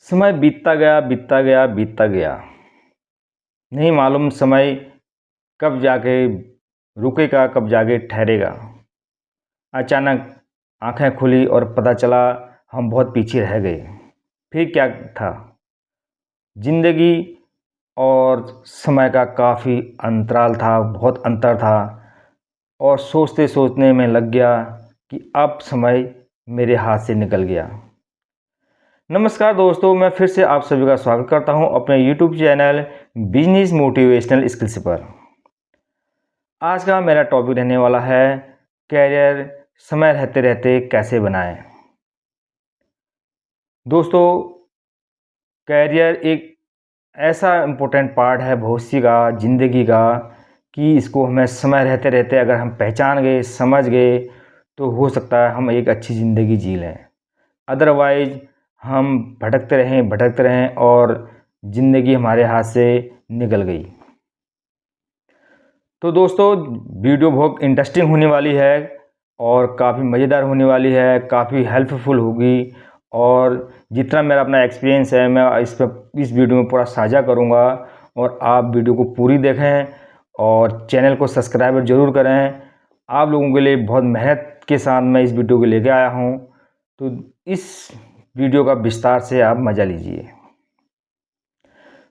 समय बीतता गया बीतता गया बीतता गया। नहीं मालूम समय कब जाके रुकेगा, कब जाके ठहरेगा। अचानक आंखें खुली और पता चला हम बहुत पीछे रह गए। फिर क्या था, जिंदगी और समय का काफ़ी अंतराल था, बहुत अंतर था। और सोचते सोचने में लग गया कि अब समय मेरे हाथ से निकल गया। नमस्कार दोस्तों, मैं फिर से आप सभी का स्वागत करता हूं अपने YouTube channel business motivational skills पर। आज का मेरा टॉपिक रहने वाला है कैरियर समय रहते रहते कैसे बनाएं। दोस्तों, कैरियर एक ऐसा इम्पोर्टेंट पार्ट है भविष्य का, ज़िंदगी का, कि इसको हमें समय रहते रहते अगर हम पहचान गए, समझ गए, तो हो सकता है हम एक अच्छी ज़िंदगी जी लें। अदरवाइज़ हम भटकते रहें और ज़िंदगी हमारे हाथ से निकल गई। तो दोस्तों, वीडियो बहुत इंटरेस्टिंग होने वाली है और काफ़ी मज़ेदार होने वाली है, काफ़ी हेल्पफुल होगी। और जितना मेरा अपना एक्सपीरियंस है मैं इस वीडियो में पूरा साझा करूँगा। और आप वीडियो को पूरी देखें और चैनल को सब्सक्राइब ज़रूर करें। आप लोगों के लिए बहुत मेहनत के साथ मैं इस वीडियो को लेके आया हूँ, तो इस वीडियो का विस्तार से आप मज़ा लीजिए।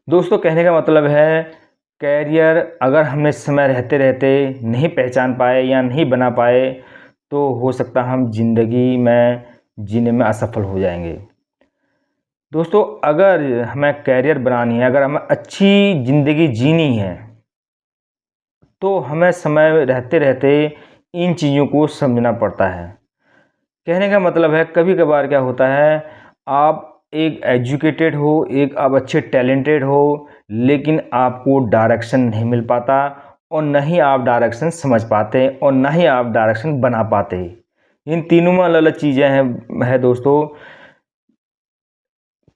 दोस्तों, कहने का मतलब है कैरियर अगर हमने समय रहते रहते नहीं पहचान पाए या नहीं बना पाए, तो हो सकता है हम ज़िंदगी में जीने में असफल हो जाएंगे। दोस्तों, अगर हमें कैरियर बनानी है, अगर हमें अच्छी ज़िंदगी जीनी है, तो हमें समय रहते रहते इन चीज़ों को समझना पड़ता है। कहने का मतलब है कभी कभार क्या होता है, आप एक एजुकेटेड हो, एक आप अच्छे टैलेंटेड हो, लेकिन आपको डायरेक्शन नहीं मिल पाता और न ही आप डायरेक्शन समझ पाते और न ही आप डायरेक्शन बना पाते। इन तीनों में अलग अलग चीज़ें हैं दोस्तों।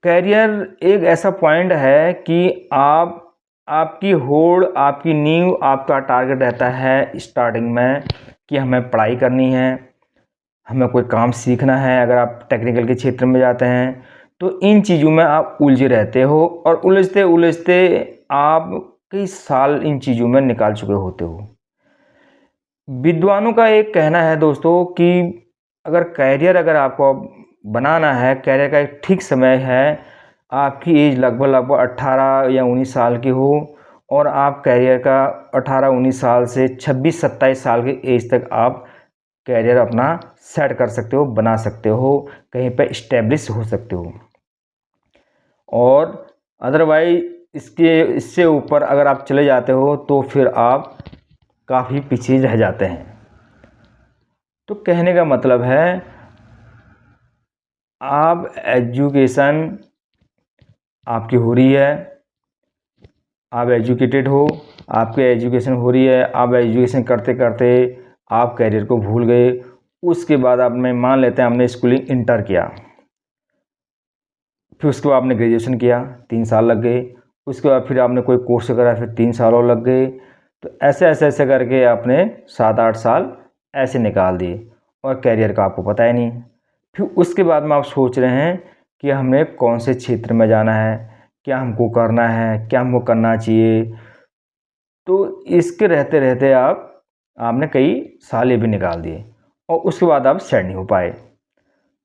कैरियर एक ऐसा पॉइंट है कि आपकी होड़, आपकी नींव, आपका टारगेट रहता है स्टार्टिंग में कि हमें पढ़ाई करनी है, हमें कोई काम सीखना है। अगर आप टेक्निकल के क्षेत्र में जाते हैं तो इन चीज़ों में आप उलझे रहते हो और उलझते उलझते आप कई साल इन चीज़ों में निकाल चुके होते हो। विद्वानों का एक कहना है दोस्तों कि अगर आपको बनाना है, कैरियर का एक ठीक समय है, आपकी एज लगभग 18 या 19 साल की हो और आप कैरियर का 18-19 साल से 26-27 साल की एज तक आप कैरियर अपना सेट कर सकते हो, बना सकते हो, कहीं पे इस्टेब्लिश हो सकते हो। और अदरवाइज इससे ऊपर अगर आप चले जाते हो तो फिर आप काफ़ी पीछे रह जाते हैं। तो कहने का मतलब है, आप एजुकेशन आपकी हो रही है, आप एजुकेटेड हो, आपकी एजुकेशन हो रही है, आप एजुकेशन करते करते आप कैरियर को भूल गए। उसके बाद आपने मान लेते हैं हमने स्कूलिंग इंटर किया, फिर उसके बाद आपने ग्रेजुएशन किया, 3 साल लग गए। उसके बाद फिर आपने कोई कोर्स करा, फिर 3 साल और लग गए। तो ऐसे करके आपने 7-8 साल ऐसे निकाल दिए और कैरियर का आपको पता ही नहीं। फिर उसके बाद में आप सोच रहे हैं कि हमें कौन से क्षेत्र में जाना है, क्या हमको करना है, क्या हमको करना चाहिए। तो इसके रहते रहते आपने कई साल ये भी निकाल दिए और उसके बाद आप सेट नहीं हो पाए।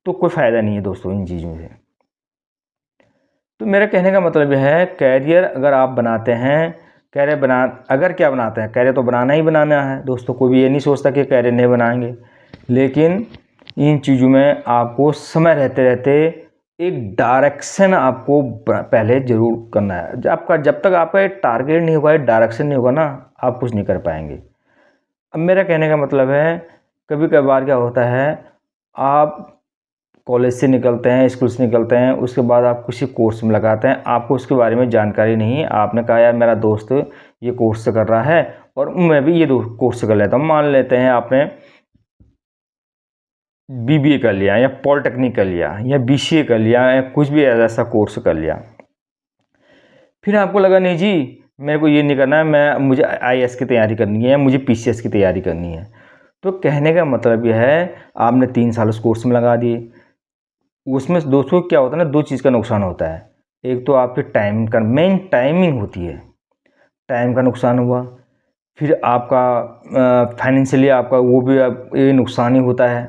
तो कोई फ़ायदा नहीं है दोस्तों इन चीज़ों से। तो मेरा कहने का मतलब यह है, कैरियर अगर आप बनाते हैं, क्या बनाते हैं, कैरियर तो बनाना ही बनाना है दोस्तों। कोई भी ये नहीं सोचता कि कैरियर नहीं बनाएंगे, लेकिन इन चीज़ों में आपको समय रहते रहते एक डायरेक्शन आपको पहले ज़रूर करना है। जब तक आपका एक टारगेट नहीं होगा, एक डायरेक्शन नहीं होगा ना, आप कुछ नहीं कर पाएंगे। अब मेरा कहने का मतलब है, कभी कभार क्या होता है, आप कॉलेज से निकलते हैं, स्कूल से निकलते हैं, उसके बाद आप किसी कोर्स में लगाते हैं, आपको उसके बारे में जानकारी नहीं है। आपने कहा यार मेरा दोस्त ये कोर्स कर रहा है और मैं भी ये कोर्स कर लेता हूँ। मान लेते हैं आपने बीबीए कर लिया या पॉलिटेक्निक कर लिया या बीसीए कर लिया या कुछ भी ऐसा कोर्स कर लिया। फिर आपको लगा नहीं जी मेरे को ये नहीं करना है, मुझे आईएएस की तैयारी करनी है या मुझे पीसीएस की तैयारी करनी है। तो कहने का मतलब यह है, आपने 3 साल उस कोर्स में लगा दिए, उसमें दोस्तों क्या होता है ना, 2 चीज़ का नुकसान होता है। एक तो आपके टाइम का, मेन टाइमिंग होती है, टाइम का नुकसान हुआ। फिर आपका फाइनेंशियली आपका वो भी ये नुकसान ही होता है।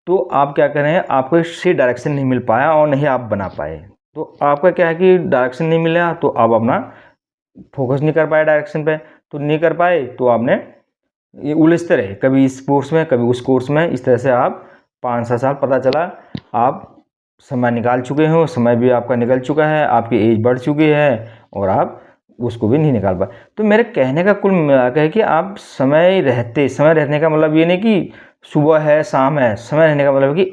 तो आप क्या करें, आपको सही डायरेक्शन नहीं मिल पाया और नहीं आप बना पाए। तो आपका क्या है कि डायरेक्शन नहीं मिला तो आप अपना फोकस नहीं कर पाए डायरेक्शन पे, तो नहीं कर पाए तो आपने ये उलझते रहे, कभी इस कोर्स में कभी उस कोर्स में। इस तरह से आप 5-7 साल, पता चला आप समय निकाल चुके हो, समय भी आपका निकल चुका है, आपकी एज बढ़ चुकी है और आप उसको भी नहीं निकाल पाए। तो मेरे कहने का कुल मिलाकर है कि आप समय रहने का मतलब ये नहीं कि सुबह है शाम है, समय रहने का मतलब है कि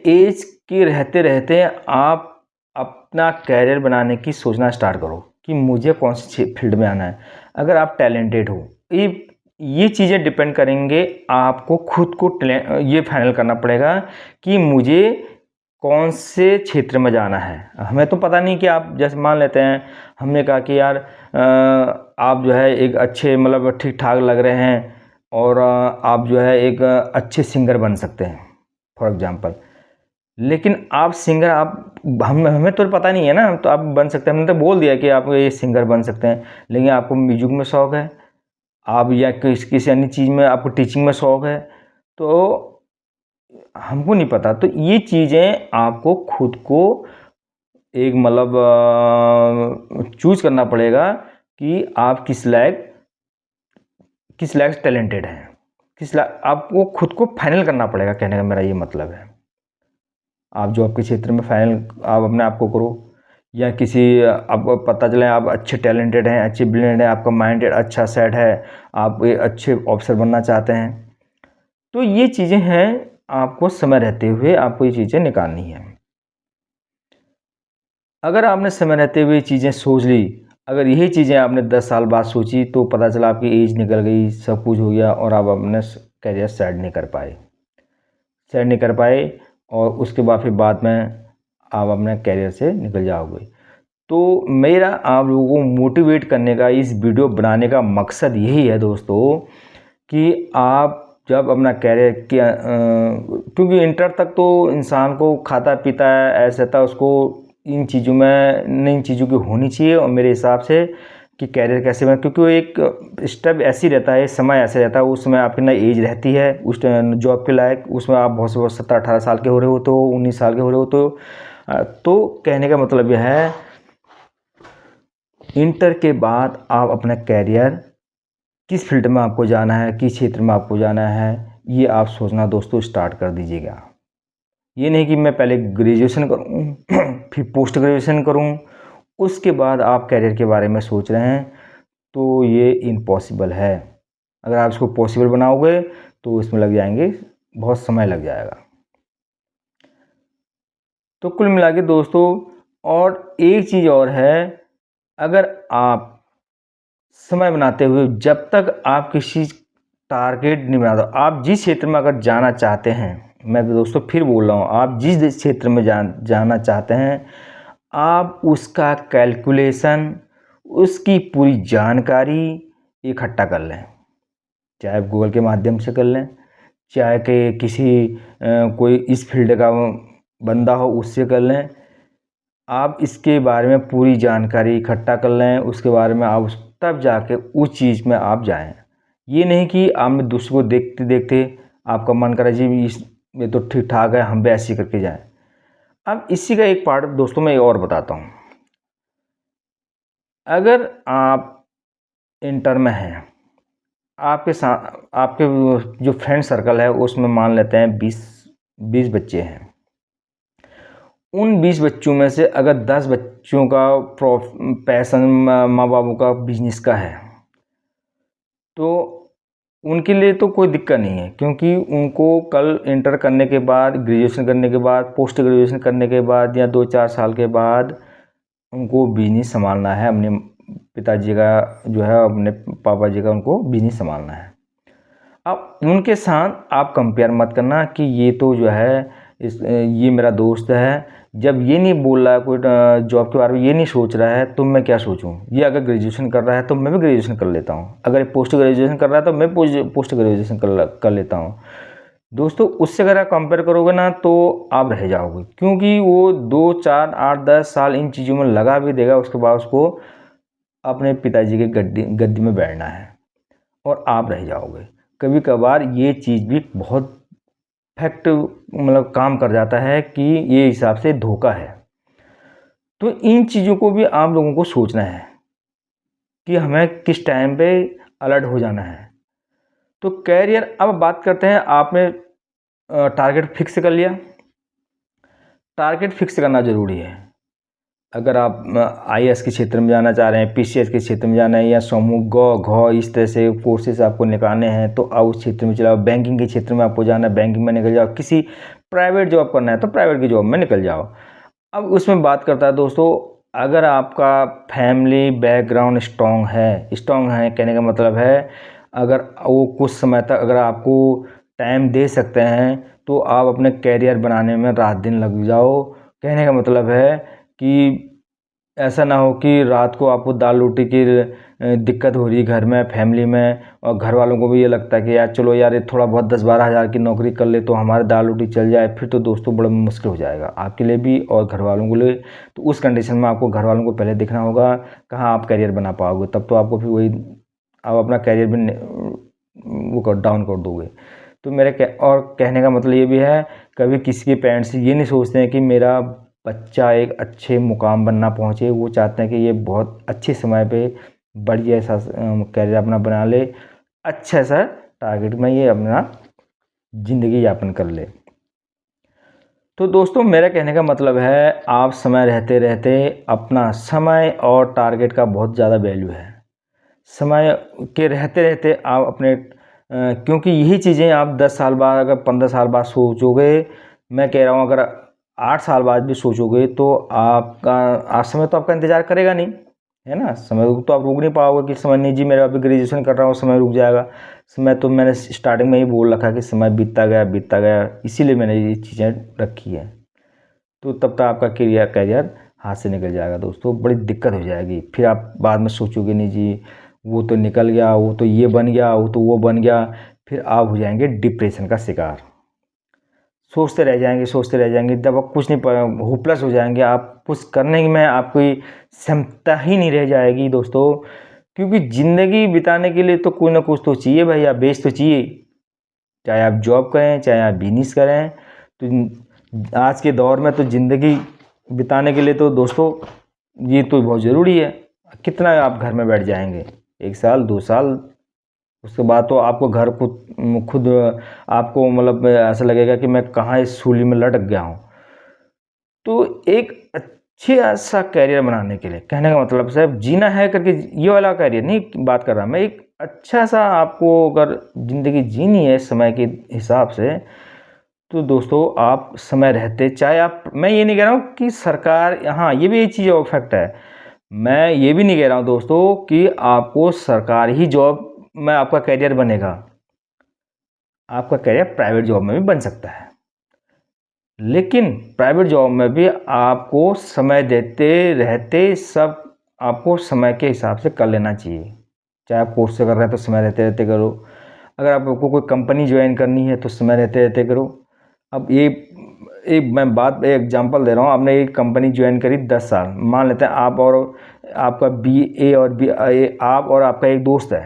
एज के रहते रहते आप अपना कैरियर बनाने की सोचना स्टार्ट करो कि मुझे कौन सी फील्ड में आना है। अगर आप टैलेंटेड हो, ये चीज़ें डिपेंड करेंगे, आपको खुद को ये फाइनल करना पड़ेगा कि मुझे कौन से क्षेत्र में जाना है। हमें तो पता नहीं कि आप, जैसे मान लेते हैं हमने कहा कि यार आप जो है एक अच्छे मतलब ठीक ठाक लग रहे हैं और आप जो है एक अच्छे सिंगर बन सकते हैं फॉर एग्जांपल। लेकिन आप सिंगर, आप हमें तो पता नहीं है ना, तो आप बन सकते हैं, हमने तो बोल दिया कि आप ये सिंगर बन सकते हैं, लेकिन आपको म्यूजिक में शौक़ है, आप या किसी अन्य चीज़ में आपको टीचिंग में शौक़ है, तो हमको नहीं पता। तो ये चीज़ें आपको खुद को एक मतलब चूज़ करना पड़ेगा कि आप किस लायक टैलेंटेड हैं, आपको खुद को फाइनल करना पड़ेगा। कहने का मेरा ये मतलब है, आप जो आपके क्षेत्र में फाइनल आप अपने आप को करो, या किसी आपको पता चले आप अच्छे टैलेंटेड हैं, अच्छे ब्रिलियंट हैं, आपका माइंड अच्छा सेट है, आप एक अच्छे ऑफिसर बनना चाहते हैं, तो ये चीज़ें हैं, आपको समय रहते हुए आपको ये चीज़ें निकालनी है। अगर आपने समय रहते हुए चीज़ें सोच ली, अगर यही चीज़ें आपने 10 साल बाद सोची, तो पता चला आपकी एज निकल गई, सब कुछ हो गया और आप अपने कैरियर सेट नहीं कर पाए और उसके बाद फिर बाद में आप अपने कैरियर से निकल जाओगे। तो मेरा आप लोगों को मोटिवेट करने का, इस वीडियो बनाने का मकसद यही है दोस्तों कि आप जब अपना कैरियर किया, क्योंकि इंटर तक तो इंसान को खाता पीता है, ऐसा था, उसको इन चीज़ों की होनी चाहिए। और मेरे हिसाब से कि कैरियर कैसे बने, क्योंकि वो एक स्टेप ऐसी रहता है, समय ऐसे रहता है, उस समय आपकी ना एज रहती है उस जॉब के लायक, उसमें आप बहुत से 17-18 साल के हो रहे हो, तो 19 साल के हो रहे हो, तो कहने का मतलब यह है, इंटर के बाद आप अपना कैरियर किस फील्ड में आपको जाना है, किस क्षेत्र में आपको जाना है, ये आप सोचना दोस्तों स्टार्ट कर दीजिएगा। ये नहीं कि मैं पहले ग्रेजुएशन करूँ फिर पोस्ट ग्रेजुएशन करूँ, उसके बाद आप कैरियर के बारे में सोच रहे हैं, तो ये इम्पॉसिबल है। अगर आप इसको पॉसिबल बनाओगे तो इसमें लग जाएंगे, बहुत समय लग जाएगा। तो कुल मिला के दोस्तों, और एक चीज़ और है, अगर आप समय बनाते हुए जब तक आप किसी टारगेट नहीं बनाते, आप जिस क्षेत्र में अगर जाना चाहते हैं, मैं दोस्तों फिर बोल रहा हूँ, आप जिस क्षेत्र में जाना चाहते हैं, आप उसका कैलकुलेशन, उसकी पूरी जानकारी इकट्ठा कर लें, चाहे गूगल के माध्यम से कर लें, चाहे कि किसी कोई इस फील्ड का बंदा हो उससे कर लें। आप इसके बारे में पूरी जानकारी इकट्ठा कर लें, उसके बारे में आप तब जाके उस चीज़ में आप जाएं। ये नहीं कि आपने दूसरे को देखते देखते आपका मन करे जी ये तो ठीक ठाक है, हम भी ऐसे करके जाएं। अब इसी का एक पार्ट दोस्तों मैं और बताता हूँ। अगर आप इंटर में हैं, आपके साथ आपके जो फ्रेंड सर्कल है उसमें मान लेते हैं 20 बच्चे हैं, उन 20 बच्चों में से अगर 10 बच्चों का पैशन माँ बापों का बिजनेस का है, तो उनके लिए तो कोई दिक्कत नहीं है, क्योंकि उनको कल इंटर करने के बाद, ग्रेजुएशन करने के बाद, पोस्ट ग्रेजुएशन करने के बाद या 2-4 साल के बाद उनको बिजनेस संभालना है, अपने पिताजी का जो है, अपने पापा जी का उनको बिजनेस संभालना है। अब उनके साथ आप कंपेयर मत करना कि ये तो जो है ये मेरा दोस्त है, जब ये नहीं बोल रहा है कोई जॉब के बारे में, ये नहीं सोच रहा है, तो मैं क्या सोचूं। ये अगर ग्रेजुएशन कर रहा है तो मैं भी ग्रेजुएशन कर लेता हूं, अगर पोस्ट ग्रेजुएशन कर रहा है तो मैं पोस्ट ग्रेजुएशन कर लेता हूं। दोस्तों उससे अगर आप कंपेयर करोगे ना तो आप रह जाओगे, क्योंकि वो 2, 4, 8, 10 साल इन चीज़ों में लगा भी देगा, उसके बाद उसको अपने पिताजी के गद्दी में बैठना है और आप रह जाओगे। कभी कभार ये चीज़ भी बहुत फैक्ट मतलब काम कर जाता है कि ये हिसाब से धोखा है। तो इन चीज़ों को भी आप लोगों को सोचना है कि हमें किस टाइम पे अलर्ट हो जाना है। तो कैरियर, अब बात करते हैं, आपने टारगेट फिक्स कर लिया। टारगेट फिक्स करना ज़रूरी है। अगर आप आईएएस के क्षेत्र में जाना चाह रहे हैं, पीसीएस के क्षेत्र में जाना है, या समूह घ इस तरह से कोर्सेज आपको निकालने हैं, तो आप उस क्षेत्र में चलाओ। बैंकिंग के क्षेत्र में आपको जाना है, बैंकिंग में निकल जाओ। किसी प्राइवेट जॉब करना है तो प्राइवेट की जॉब में निकल जाओ। अब उसमें बात करता है दोस्तों, अगर आपका फैमिली बैकग्राउंड स्ट्रॉन्ग है, कहने का मतलब है अगर वो कुछ समय तक अगर आपको टाइम दे सकते हैं तो आप अपने कैरियर बनाने में रात दिन लग जाओ। कहने का मतलब है कि ऐसा ना हो कि रात को आपको दाल रोटी की दिक्कत हो रही है घर में, फैमिली में, और घर वालों को भी ये लगता है कि यार चलो यार ये थोड़ा बहुत 10-12 हज़ार की नौकरी कर ले तो हमारे दाल रोटी चल जाए, फिर तो दोस्तों बड़ा मुश्किल हो जाएगा आपके लिए भी और घर वालों के लिए। तो उस कंडीशन में आपको घर वालों को पहले देखना होगा, कहाँ आप कैरियर बना पाओगे, तब तो आपको फिर वही आप अपना कैरियर भी वो कर डाउन कर दोगे। तो और कहने का मतलब ये भी है, कभी किसी के पेरेंट्स ये नहीं सोचते हैं कि मेरा बच्चा एक अच्छे मुकाम बनना पहुँचे। वो चाहते हैं कि ये बहुत अच्छे समय पे बढ़िया सा कैरियर अपना बना ले, अच्छा सा टारगेट में ये अपना ज़िंदगी यापन कर ले। तो दोस्तों मेरा कहने का मतलब है, आप समय रहते रहते अपना समय और टारगेट का बहुत ज़्यादा वैल्यू है। समय के रहते रहते आप अपने क्योंकि यही चीज़ें आप 10 साल बाद, अगर 15 साल बाद सोचोगे, मैं कह रहा हूँ अगर 8 साल बाद भी सोचोगे तो आपका आज समय तो आपका इंतज़ार करेगा नहीं, है ना। समय तो आप रोक नहीं पाओगे कि समय नहीं जी, मेरा अभी ग्रेजुएशन कर रहा हूँ, समय रुक जाएगा। समय तो मैंने स्टार्टिंग में ही बोल रखा कि समय बीतता गया, इसीलिए मैंने ये चीज़ें रखी है। तो तब तक आपका कैरियर हाथ से निकल जाएगा दोस्तों, बड़ी दिक्कत हो जाएगी। फिर आप बाद में सोचोगे नहीं जी वो तो निकल गया, वो तो ये बन गया, वो तो वो बन गया, फिर आप हो जाएंगे डिप्रेशन का शिकार। सोचते रह जाएंगे, जब आप कुछ नहीं, होपलेस हो जाएंगे, आप कुछ करने में आपकी क्षमता ही नहीं रह जाएगी दोस्तों। क्योंकि ज़िंदगी बिताने के लिए तो कुछ ना कुछ तो चाहिए भाई, आप बेस तो चाहिए, चाहे आप जॉब करें चाहे आप बिजनेस करें। तो आज के दौर में तो ज़िंदगी बिताने के लिए तो दोस्तों ये तो बहुत ज़रूरी है। कितना आप घर में बैठ जाएंगे, 1 साल 2 साल, उसके बाद तो आपको घर खुद आपको मतलब ऐसा लगेगा कि मैं कहाँ इस सूली में लटक गया हूँ। तो एक अच्छे सा कैरियर बनाने के लिए, कहने का मतलब साहब जीना है करके ये वाला कैरियर नहीं बात कर रहा मैं, एक अच्छा सा आपको अगर ज़िंदगी जीनी है समय के हिसाब से, तो दोस्तों आप समय रहते, चाहे आप, मैं ये नहीं कह रहा हूँ कि सरकार, हाँ ये भी एक चीज़ और फैक्ट है, मैं ये भी नहीं कह रहा हूँ दोस्तों कि आपको सरकारी ही जॉब में आपका कैरियर बनेगा। आपका कैरियर प्राइवेट जॉब में भी बन सकता है, लेकिन प्राइवेट जॉब में भी आपको समय देते रहते सब आपको समय के हिसाब से कर लेना चाहिए। चाहे आप कोर्स से कर रहे हैं तो समय रहते रहते करो, अगर आपको कोई कंपनी ज्वाइन करनी है तो समय रहते रहते करो। अब ये एक मैं बात एक एग्जांपल दे रहा हूँ, आपने एक कंपनी ज्वाइन करी 10 साल, मान लेते हैं आप और आपका आप और आपका एक दोस्त है,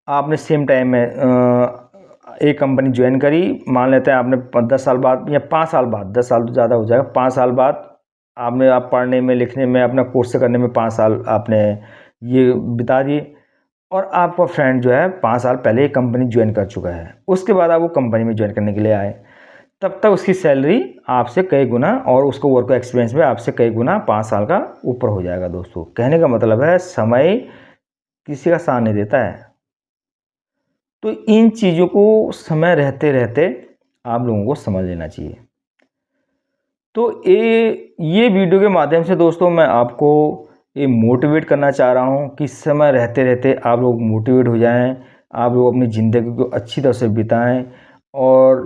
आपने सेम टाइम में एक कंपनी ज्वाइन करी, मान लेते हैं आपने 10 साल बाद या 5 साल बाद, 10 साल तो ज़्यादा हो जाएगा, 5 साल बाद आप पढ़ने में लिखने में अपना कोर्स करने में 5 साल आपने ये बिता दिए, और आपका फ्रेंड जो है 5 साल पहले एक कंपनी ज्वाइन कर चुका है, उसके बाद आप वो कंपनी में ज्वाइन करने के लिए आए, तब तक उसकी सैलरी आपसे कई गुना और उसको वर्क एक्सपीरियंस में आपसे कई गुना 5 साल का ऊपर हो जाएगा दोस्तों। कहने का मतलब है समय किसी का साथ नहीं देता है। तो इन चीज़ों को समय रहते रहते आप लोगों को समझ लेना चाहिए। तो ये वीडियो के माध्यम से दोस्तों मैं आपको ये मोटिवेट करना चाह रहा हूँ कि समय रहते रहते आप लोग मोटिवेट हो जाएं, आप लोग अपनी ज़िंदगी को अच्छी तरह से बिताएं और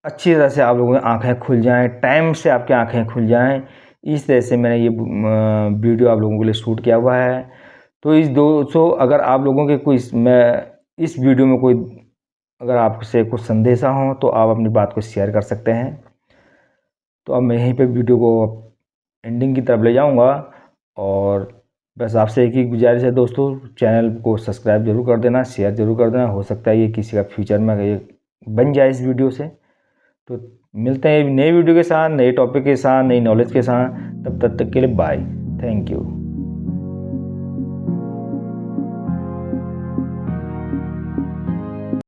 अच्छी तरह से आप लोगों की आँखें खुल जाएं, टाइम से आपकी आँखें खुल जाएं। इस तरह से मैंने ये वीडियो आप लोगों के लिए शूट किया हुआ है। तो इस दोस्तों अगर आप लोगों के कोई मैं इस वीडियो में कोई अगर आपसे कुछ संदेशा हो तो आप अपनी बात को शेयर कर सकते हैं। तो अब मैं यहीं पे वीडियो को एंडिंग की तरफ ले जाऊंगा और बस आपसे एक ही गुजारिश है दोस्तों, चैनल को सब्सक्राइब जरूर कर देना, शेयर जरूर कर देना। हो सकता है ये किसी का फ्यूचर में ये बन जाए इस वीडियो से। तो मिलते हैं नई वीडियो के साथ, नए टॉपिक के साथ, नई नॉलेज के साथ। तब तक के लिए बाय, थैंक यू।